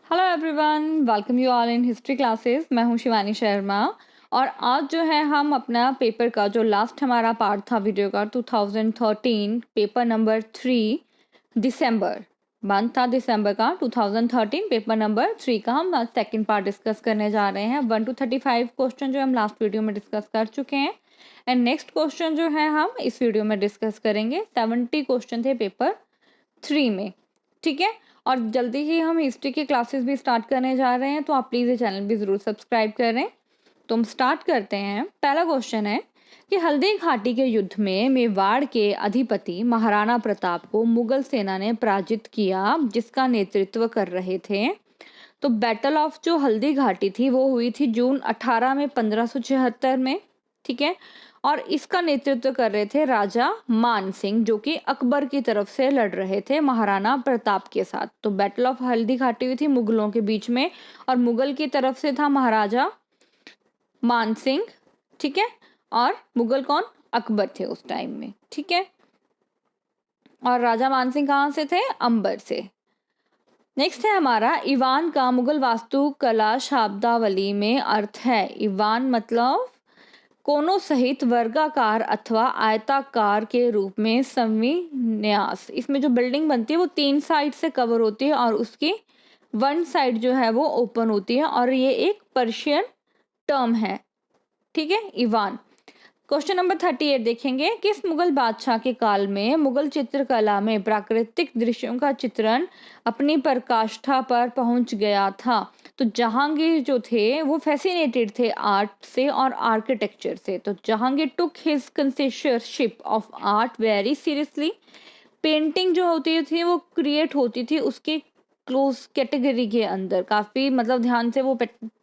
Hello everyone, welcome you all in history classes. मैं हूं शिवानी शर्मा और आज जो है हम अपना पेपर का जो लास्ट हमारा पार्ट था वीडियो का 2013 पेपर नंबर 3 दिसंबर मंथ था दिसंबर का 2013 पेपर नंबर 3 का हम आज सेकंड पार्ट डिस्कस करने जा रहे हैं। 1 to 35 क्वेश्चन जो हम लास्ट वीडियो में डिस्कस कर चुके हैं एंड नेक्स्ट क्वेश्चन जो है हम इस वीडियो में डिस्कस करेंगे। 70 क्वेश्चन थे पेपर 3 में, ठीक है। और जल्दी ही हम हिस्ट्री के क्लासेस भी स्टार्ट करने जा रहे हैं, तो आप प्लीज़ ये चैनल भी ज़रूर सब्सक्राइब करें। तो हम स्टार्ट करते हैं। पहला क्वेश्चन है कि हल्दी घाटी के युद्ध में मेवाड़ के अधिपति महाराणा प्रताप को मुगल सेना ने पराजित किया, जिसका नेतृत्व कर रहे थे। तो बैटल ऑफ जो हल्दी घाटी थी वो हुई थी जून 18 में 1576 में, ठीक है। और इसका नेतृत्व कर रहे थे राजा मान सिंह, जो कि अकबर की तरफ से लड़ रहे थे महाराणा प्रताप के साथ। तो बैटल ऑफ हल्दी घाटी हुई थी मुगलों के बीच में और मुगल की तरफ से था महाराजा मान सिंह, ठीक है। और मुगल कौन? अकबर थे उस टाइम में, ठीक है। और राजा मान सिंह कहाँ से थे? अंबर से। नेक्स्ट है हमारा ईवान का मुगल वास्तुकला शब्दावली में अर्थ है। ईवान मतलब कोनों सहित वर्गाकार अथवा आयताकार के रूप में संविन्यास। इसमें जो बिल्डिंग बनती है वो 3 साइड से कवर होती है और उसकी 1 साइड जो है वो ओपन होती है और ये एक पर्शियन टर्म है, ठीक है, ईवान। क्वेश्चन नंबर 38 देखेंगे। किस मुगल बादशाह के काल में मुगल चित्रकला में प्राकृतिक दृश्यों का चित्रण अपनी पराकाष्ठा पर पहुंच गया था? तो जहांगीर जो थे वो फैसिनेटेड थे आर्ट से और आर्किटेक्चर से। तो Jahangir took his connoisseurship of art very seriously. Painting जो होती थी वो क्रिएट होती थी उसके क्लोज कैटेगरी के अंदर, काफ़ी मतलब ध्यान से वो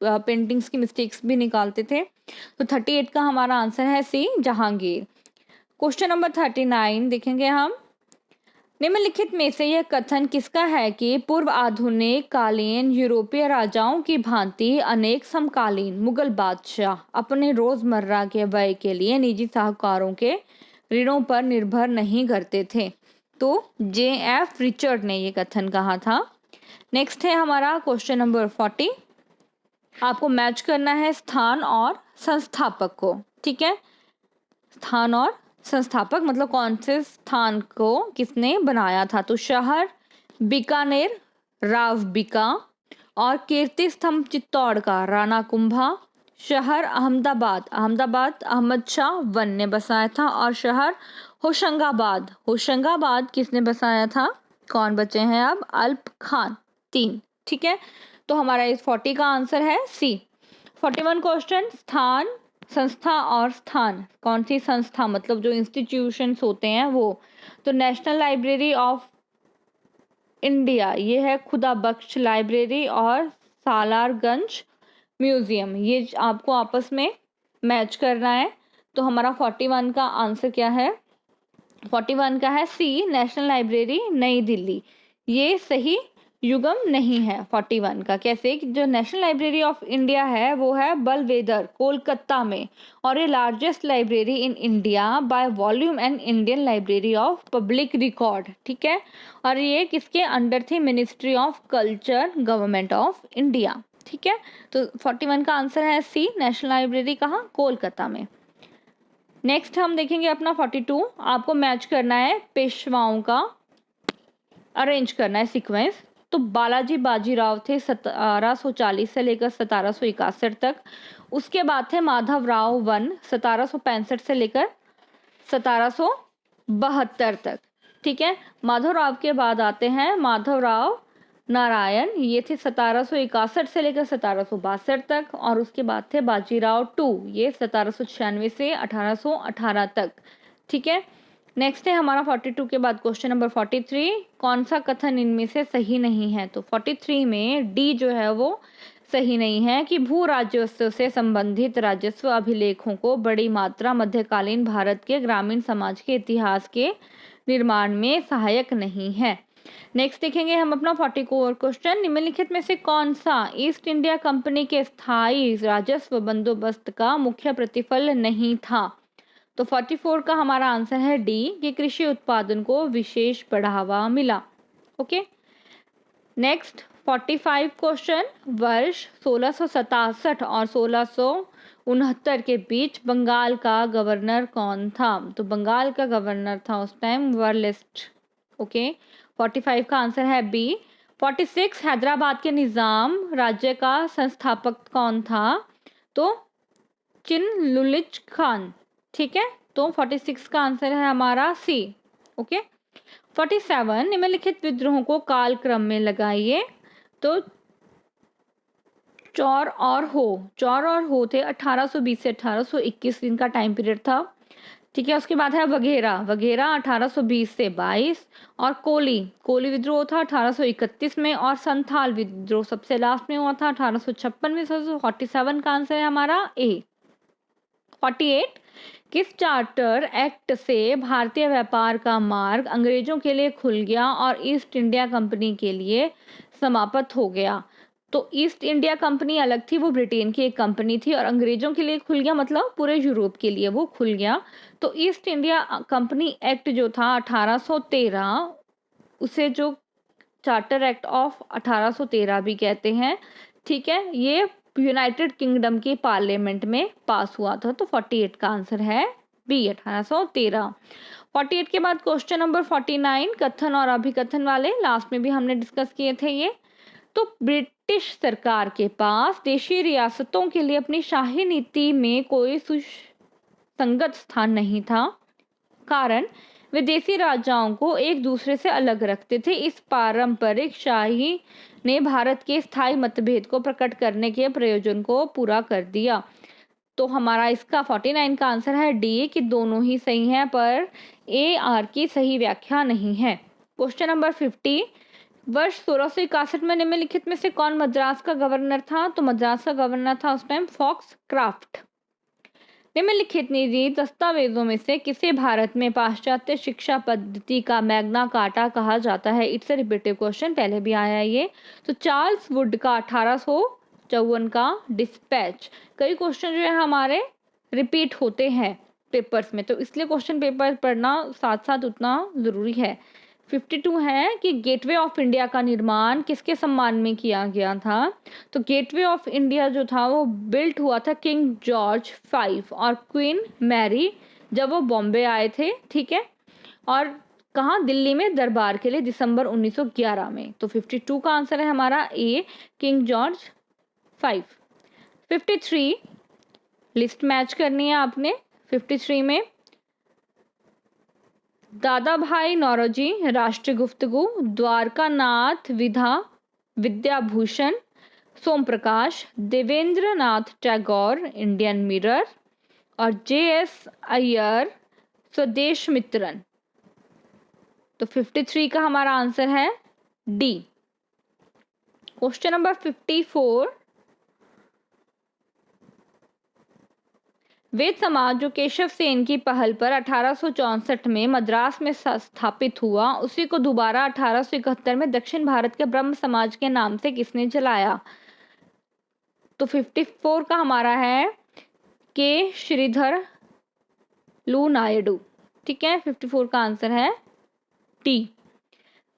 पेंटिंग्स की मिस्टेक्स भी निकालते थे। तो 38 का हमारा आंसर है सी, जहांगीर। क्वेश्चन नंबर 39 देखेंगे हम। निम्नलिखित में से यह कथन किसका है कि पूर्व आधुनिक कालीन यूरोपीय राजाओं की भांति अनेक समकालीन मुगल बादशाह अपने रोजमर्रा के व्यय के लिए निजी साहूकारों के ऋणों पर निर्भर नहीं करते थे? तो J.F. रिचर्ड ने ये कथन कहा था। नेक्स्ट है हमारा क्वेश्चन नंबर 40। आपको मैच करना है स्थान और संस्थापक को, ठीक है। स्थान और संस्थापक मतलब कौन से स्थान को किसने बनाया था? तो शहर बीकानेर राव बीका और कीर्ति स्तंभ चित्तौड़ का राणा कुंभा। शहर अहमदाबाद अहमदाबाद अहमद शाह वन ने बसाया था। और शहर होशंगाबाद किसने बसाया था? कौन बचे हैं अब? अल्प खान। 3, ठीक है। तो हमारा इस 40 का आंसर है सी। 41 क्वेश्चन। स्थान, संस्था और स्थान। कौन सी संस्था मतलब जो इंस्टीट्यूशंस होते हैं वो? तो नेशनल लाइब्रेरी ऑफ इंडिया, ये है खुदा बख्श लाइब्रेरी और सालारगंज म्यूजियम, ये आपको आपस में मैच करना है। तो हमारा 41 का आंसर क्या है? 41 का है सी, नेशनल लाइब्रेरी नई दिल्ली। ये सही युगम नहीं है 41 का। कैसे कि जो नेशनल लाइब्रेरी ऑफ इंडिया है वो है बलवेदर कोलकाता में और ये largest library in India by volume and Indian library of public record, ठीक है। और ये किसके अंडर थी? Ministry of culture, government of India, ठीक है। तो 41 का आंसर है सी, नेशनल लाइब्रेरी कहाँ? कोलकाता में। नेक्स्ट हम देखेंगे अपना 42। आपको मैच करना है पेशवाओं का, अरेंज करना है सीक्वेंस। तो बालाजी बाजीराव थे 1740 से लेकर 1761 तक। उसके बाद थे माधव राव वन 1765 से लेकर 1772 तक, ठीक है। माधव राव के बाद आते हैं माधव राव नारायण, ये थे 1761 से लेकर 1762 तक। और उसके बाद थे बाजीराव टू, ये 1796 से 1818 तक, ठीक है। नेक्स्ट है हमारा 42 के बाद क्वेश्चन नंबर 43। कौन सा कथन इनमें से सही नहीं है? तो 43 में डी जो है वो सही नहीं है कि भू राजस्व से संबंधित राजस्व अभिलेखों को बड़ी मात्रा मध्यकालीन भारत के ग्रामीण समाज के इतिहास के निर्माण में सहायक नहीं है। नेक्स्ट देखेंगे हम अपना 44 क्वेश्चन। निम्नलिखित में से कौन सा ईस्ट इंडिया कंपनी के स्थायी राजस्व बंदोबस्त का मुख्य प्रतिफल नहीं था? तो 44 का हमारा आंसर है डी, कि कृषि उत्पादन को विशेष बढ़ावा मिला। ओके। नेक्स्ट 45 क्वेश्चन, वर्ष 1667 और 1669 के बीच बंगाल का गवर्नर कौन था? तो बंगाल का गवर्नर था उस टाइम वर्लिस्ट। ओके, 45 का आंसर है बी। 46 हैदराबाद के निज़ाम राज्य का संस्थापक कौन था? तो चिनलुलिज खान। ठीक है, तो 46 का आंसर है हमारा सी। ओके, 47 निम्नलिखित विद्रोहों को काल क्रम में लगाइए। तो चौर और हो थे 1820 से 1821 दिन का टाइम पीरियड था। ठीक है, उसके बाद है वगैरह 1820 से 22, और कोली विद्रोह था 1831 में, और संथाल विद्रोह सबसे लास्ट में हुआ था 1856 में। 47 का आंसर है हमारा ए। 48 किस चार्टर एक्ट से भारतीय व्यापार का मार्ग अंग्रेजों के लिए खुल गया और ईस्ट इंडिया कंपनी के लिए समाप्त हो गया? तो ईस्ट इंडिया कंपनी अलग थी, वो ब्रिटेन की एक कंपनी थी, और अंग्रेजों के लिए खुल गया मतलब पूरे यूरोप के लिए वो खुल गया। तो ईस्ट इंडिया कंपनी एक्ट जो था 1813, उसे जो चार्टर एक्ट ऑफ 1813 भी कहते हैं। ठीक है, ये यूनाइटेड किंगडम की पार्लियामेंट में पास हुआ था। तो 48 का आंसर है बी, 1813। 48 के बाद क्वेश्चन नंबर 49 कथन और अभिकथन वाले, लास्ट में भी हमने डिस्कस किए थे ये। तो ब्रिटिश सरकार के पास देशी रियासतों के लिए अपनी शाही नीति में कोई सुसंगत स्थान नहीं था, कारण विदेशी राजाओं को एक दूसरे से अलग रखते थे। इस पारंपरिक शाही ने भारत के स्थायी मतभेद को प्रकट करने के प्रयोजन को पूरा कर दिया। तो हमारा इसका 49 का आंसर है डी, कि दोनों ही सही हैं, पर ए आर की सही व्याख्या नहीं है। क्वेश्चन नंबर 50 वर्ष 1661 में निम्नलिखित में से कौन मद्रास का गवर्नर था? तो मद्रास का गवर्नर था उस टाइम फॉक्सक्राफ्ट। निम्नलिखित निजी दस्तावेजों में से किसे भारत में पाश्चात्य शिक्षा पद्धति का मैग्ना कार्टा कहा जाता है? इट्स अ रिपीटेड क्वेश्चन, पहले भी आया है ये। तो चार्ल्स वुड का 1854 का डिस्पैच। कई क्वेश्चन जो है हमारे रिपीट होते हैं पेपर्स में, तो इसलिए क्वेश्चन पेपर पढ़ना साथ साथ उतना ज़रूरी है। 52 है कि गेटवे ऑफ इंडिया का निर्माण किसके सम्मान में किया गया था? तो गेटवे ऑफ इंडिया जो था वो बिल्ट हुआ था किंग जॉर्ज 5 और क्वीन मैरी जब वो बॉम्बे आए थे। ठीक है, और कहाँ? दिल्ली में दरबार के लिए दिसंबर 1911 में। तो 52 का आंसर है हमारा ए, किंग जॉर्ज 5। 53 लिस्ट मैच करनी है आपने। 53 में दादा भाई नौरोजी राष्ट्रीय गुफ्तगू, द्वारका नाथ विद्याभूषण सोम प्रकाश, देवेंद्र नाथ टैगोर इंडियन मिरर, और जे.एस. अय्यर स्वदेश मित्रन। तो 53 का हमारा आंसर है डी। क्वेश्चन नंबर 54 वेद समाज जो केशव सेन की पहल पर 1864 में मद्रास में स्थापित हुआ, उसी को दोबारा 1871 में दक्षिण भारत के ब्रह्म समाज के नाम से किसने चलाया? तो 54 का हमारा है के श्रीधर लू नायडू। ठीक है, 54 का आंसर है टी।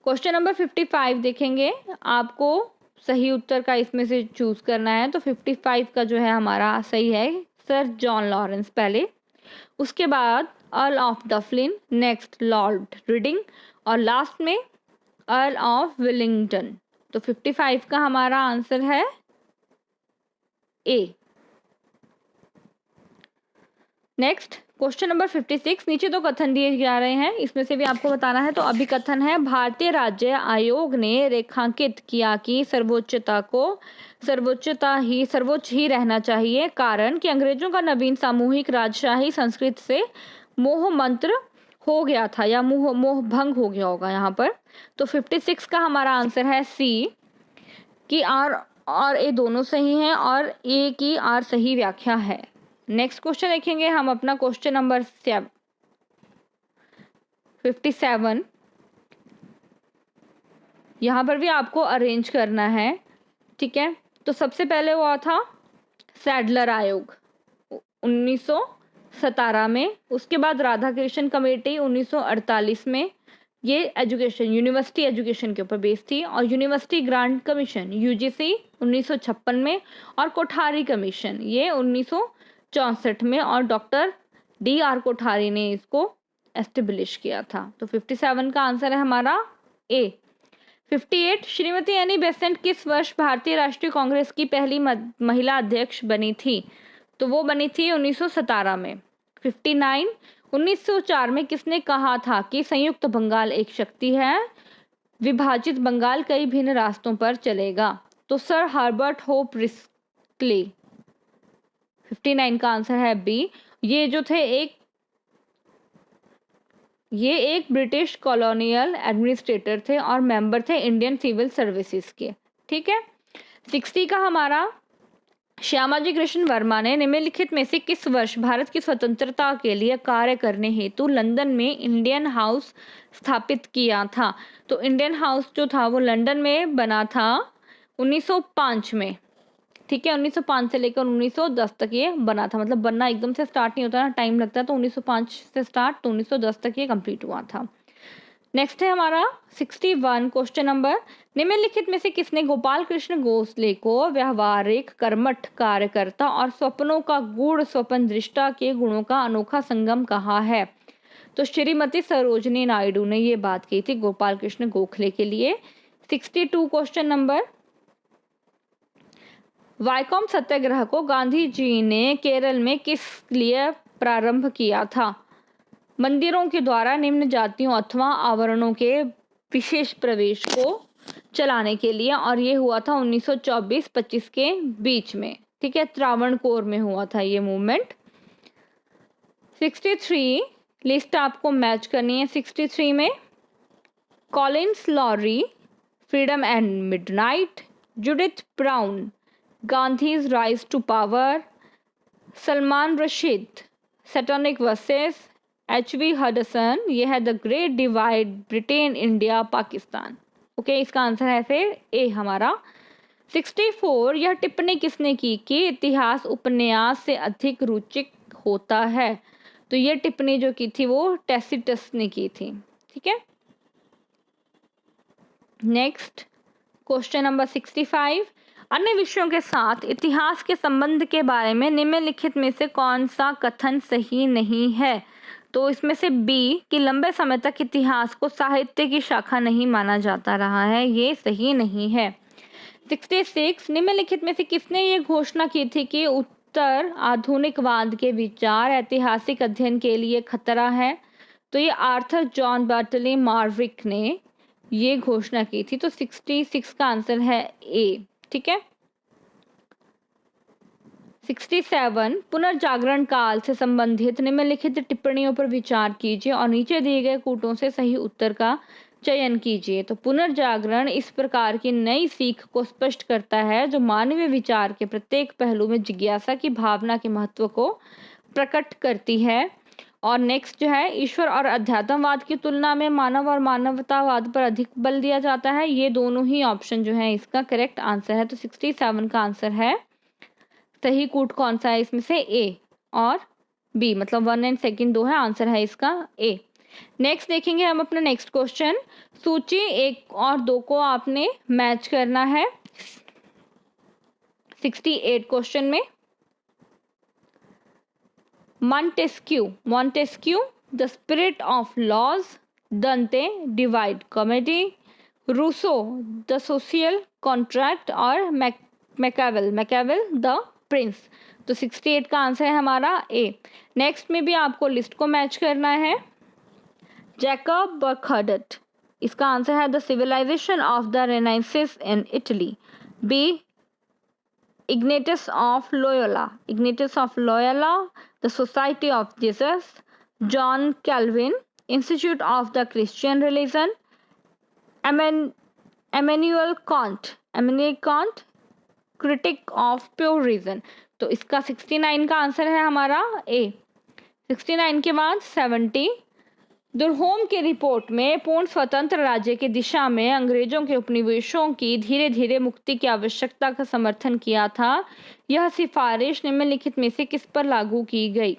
क्वेश्चन नंबर 55 देखेंगे, आपको सही उत्तर का इसमें से चूज करना है। तो 55 का जो है हमारा सही है सर जॉन लॉरेंस पहले, उसके बाद Earl of Dufferin, next Lord Reading, और लास्ट में अर्ल ऑफ विलिंगटन। तो 55 का हमारा आंसर है ए। नेक्स्ट क्वेश्चन नंबर 56, नीचे दो कथन दिए जा रहे हैं, इसमें से भी आपको बताना है। तो अभिकथन है भारतीय राज्य आयोग ने रेखांकित किया कि सर्वोच्च ही रहना चाहिए, कारण कि अंग्रेजों का नवीन सामूहिक राजशाही संस्कृत से मोह मंत्र हो गया था, या मोह भंग हो गया होगा यहाँ पर। तो 56 का हमारा आंसर है सी, कि आर और ए दोनों सही हैं, और ए की आर सही व्याख्या है। नेक्स्ट क्वेश्चन देखेंगे हम अपना क्वेश्चन नंबर 57। यहाँ पर भी आपको अरेंज करना है। ठीक है, तो सबसे पहले हुआ था सैडलर आयोग 1917 में, उसके बाद राधाकृष्ण कमेटी 1948 में, ये एजुकेशन यूनिवर्सिटी एजुकेशन के ऊपर बेस्ड थी। और यूनिवर्सिटी ग्रांट कमीशन यूजीसी 1956 में, और कोठारी कमीशन ये 1964 में, और डॉक्टर DR कोठारी ने इसको एस्टेब्लिश किया था। तो 57 का आंसर है हमारा ए। 58 श्रीमती एनी बेसेंट किस वर्ष भारतीय राष्ट्रीय कांग्रेस की पहली महिला अध्यक्ष बनी थी? तो वो बनी थी 1917 में। 59 1904 में किसने कहा था कि संयुक्त बंगाल एक शक्ति है, विभाजित बंगाल कई भिन्न रास्तों पर चलेगा? तो सर हर्बर्ट होप रिस्कली। 59 का आंसर है बी। ये जो थे एक ब्रिटिश कॉलोनियल एडमिनिस्ट्रेटर थे और मेंबर थे इंडियन सिविल सर्विसेज के। ठीक है। 60 का हमारा श्यामाजी कृष्ण वर्मा ने निम्नलिखित में से किस वर्ष भारत की स्वतंत्रता के लिए कार्य करने हेतु लंदन में इंडियन हाउस स्थापित किया था? तो इंडियन हाउस जो था वो लंदन में बना था 1905 में। ठीक है, 1905 से लेकर 1910 तक ये बना था। मतलब बनना एकदम से स्टार्ट नहीं होता ना, टाइम लगता है। तो 1905 से स्टार्ट, तो 1910 तक ये कंप्लीट हुआ था। नेक्स्ट है हमारा 61 क्वेश्चन नंबर, निम्नलिखित में से किसने गोपाल कृष्ण गोखले को व्यवहारिक, कर्मठ, कार्यकर्ता और स्वप्नों का गूढ़ स्वप्न दृष्टा के गुणों का अनोखा संगम कहा है? तो श्रीमती सरोजनी नायडू ने ये बात की थी गोपाल कृष्ण गोखले के लिए। 62 क्वेश्चन नंबर, वाइकोम सत्याग्रह को गांधी जी ने केरल में किस लिए प्रारंभ किया था? मंदिरों के द्वारा निम्न जातियों अथवा आवरणों के विशेष प्रवेश को चलाने के लिए, और ये हुआ था 1924-25 के बीच में। ठीक है, त्रावणकोर में हुआ था ये मूवमेंट। 63 लिस्ट आपको मैच करनी है। 63 में Collins Laurie, freedom and midnight, Judith Brown, Gandhi's rise to power, Salman Rushdie, satanic verses, HV Hudson, ये है the great divide, Britain, India, Pakistan. Okay, इसका आंसर है फिर ए हमारा। 64 यह टिप्पणी किसने की कि इतिहास उपन्यास से अधिक रुचिक होता है? तो ये टिप्पणी जो की थी वो टैसिटस ने की थी। ठीक है। नेक्स्ट क्वेश्चन नंबर 65, अन्य विषयों के साथ इतिहास के संबंध के बारे में निम्नलिखित में से कौन सा कथन सही नहीं है? तो इसमें से बी कि लंबे समय तक इतिहास को साहित्य की शाखा नहीं माना जाता रहा है, ये सही नहीं है। 66 निम्नलिखित में से किसने ये घोषणा की थी कि उत्तर आधुनिकवाद के विचार ऐतिहासिक अध्ययन के लिए खतरा है? तो ये आर्थर जॉन बर्टले मार्विक ने ये घोषणा की थी। तो 66 का आंसर है ए। ठीक है। 67 पुनर्जागरण काल से संबंधित निम्नलिखित टिप्पणियों पर विचार कीजिए और नीचे दिए गए कूटों से सही उत्तर का चयन कीजिए। तो पुनर्जागरण इस प्रकार की नई सीख को स्पष्ट करता है जो मानवीय विचार के प्रत्येक पहलू में जिज्ञासा की भावना के महत्व को प्रकट करती है। और नेक्स्ट जो है, ईश्वर और अध्यात्मवाद की तुलना में मानव और मानवतावाद पर अधिक बल दिया जाता है। ये दोनों ही ऑप्शन जो है इसका करेक्ट आंसर है। तो 67 का आंसर है। सही कूट कौन सा है इसमें से? ए और बी, मतलब 1 एंड सेकंड दो है, आंसर है इसका ए। नेक्स्ट देखेंगे हम अपना नेक्स्ट क्वेश्चन। सूची 1 और 2 को आपने मैच करना है। 68 क्वेश्चन में Montesquieu, the Spirit of Laws, Dante, Divide Comedy, Rousseau, the Social Contract, और मैकियावेल द प्रिंस। तो 68 का आंसर है हमारा ए। नेक्स्ट में भी आपको लिस्ट को मैच करना है। जैकब बर्खडट, इसका आंसर है the Civilization of the Renaissance in Italy. B Ignatius of Loyola, the Society of Jesus, John Calvin, Institute of the Christian Religion, Emmanuel Kant, Critique of Pure Reason. तो इसका 69 का answer है हमारा ए। 69 के बाद 70, दुरहोम की रिपोर्ट में पूर्ण स्वतंत्र राज्य की दिशा में अंग्रेजों के उपनिवेशों की धीरे धीरे मुक्ति की आवश्यकता का समर्थन किया था। यह सिफारिश निम्नलिखित में से किस पर लागू की गई?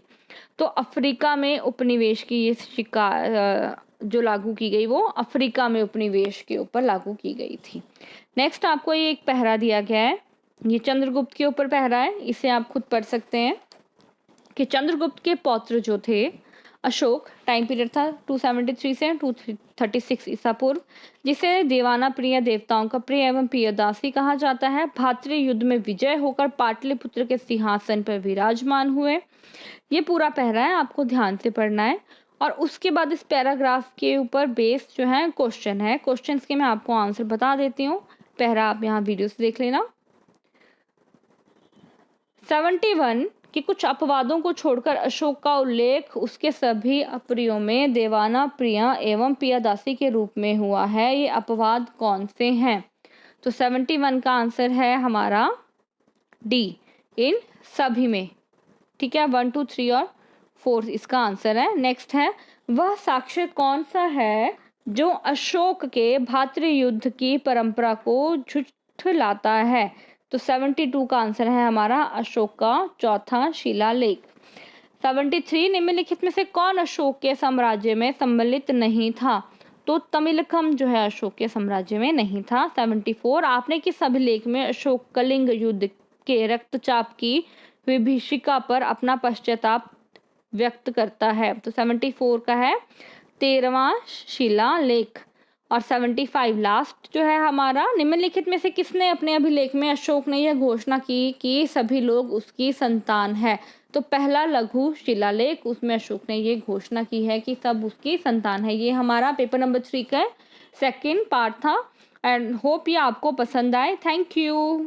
तो अफ्रीका में उपनिवेश की ये जो लागू की गई वो अफ्रीका में उपनिवेश के ऊपर लागू की गई थी। नेक्स्ट आपको ये एक पहरा दिया गया है, ये चंद्रगुप्त के ऊपर पहरा है, इसे आप खुद पढ़ सकते हैं कि चंद्रगुप्त के पौत्र जो थे अशोक, टाइम पीरियड था 273 से 236 ईसा पूर्व, जिसे देवाना प्रिय, देवताओं का प्रिय एवं प्रियदासी कहा जाता है, भातृ युद्ध में विजय होकर पाटलिपुत्र के सिंहासन पर विराजमान हुए। ये पूरा पहरा है, आपको ध्यान से पढ़ना है। और उसके बाद इस पैराग्राफ के ऊपर बेस जो है क्वेश्चन है, क्वेश्चंस के मैं आपको आंसर बता देती हूँ, पहरा आप यहाँ वीडियो से देख लेना। 71 कि कुछ अपवादों को छोड़कर अशोक का उल्लेख उसके सभी अप्रियों में देवाना प्रिया एवं प्रियदासी के रूप में हुआ है। ये अपवाद कौन से हैं? तो 71 का आंसर है हमारा डी, इन सभी में। ठीक है, 1 2 3 और 4 इसका आंसर है। नेक्स्ट है, वह साक्ष्य कौन सा है जो अशोक के भातृ युद्ध की परंपरा को झुठलाता है? तो 72 का आंसर है हमारा अशोक का चौथा शिलालेख। 73 निम्नलिखित में से कौन अशोक के साम्राज्य में सम्मिलित नहीं था? तो तमिलकम जो है अशोक के साम्राज्य में नहीं था। 74 आपने किस अभिलेख में अशोक कलिंग युद्ध के रक्तचाप की विभीषिका पर अपना पश्चाताप व्यक्त करता है? तो 74 का है 13वां शिलालेख। और 75 लास्ट जो है हमारा, निम्नलिखित में से किसने अपने अभिलेख में अशोक ने यह घोषणा की कि सभी लोग उसकी संतान है? तो पहला लघु शिलालेख, उसमें अशोक ने ये घोषणा की है कि सब उसकी संतान है। ये हमारा पेपर नंबर 3 का सेकंड पार्ट था एंड होप ये आपको पसंद आए। Thank you.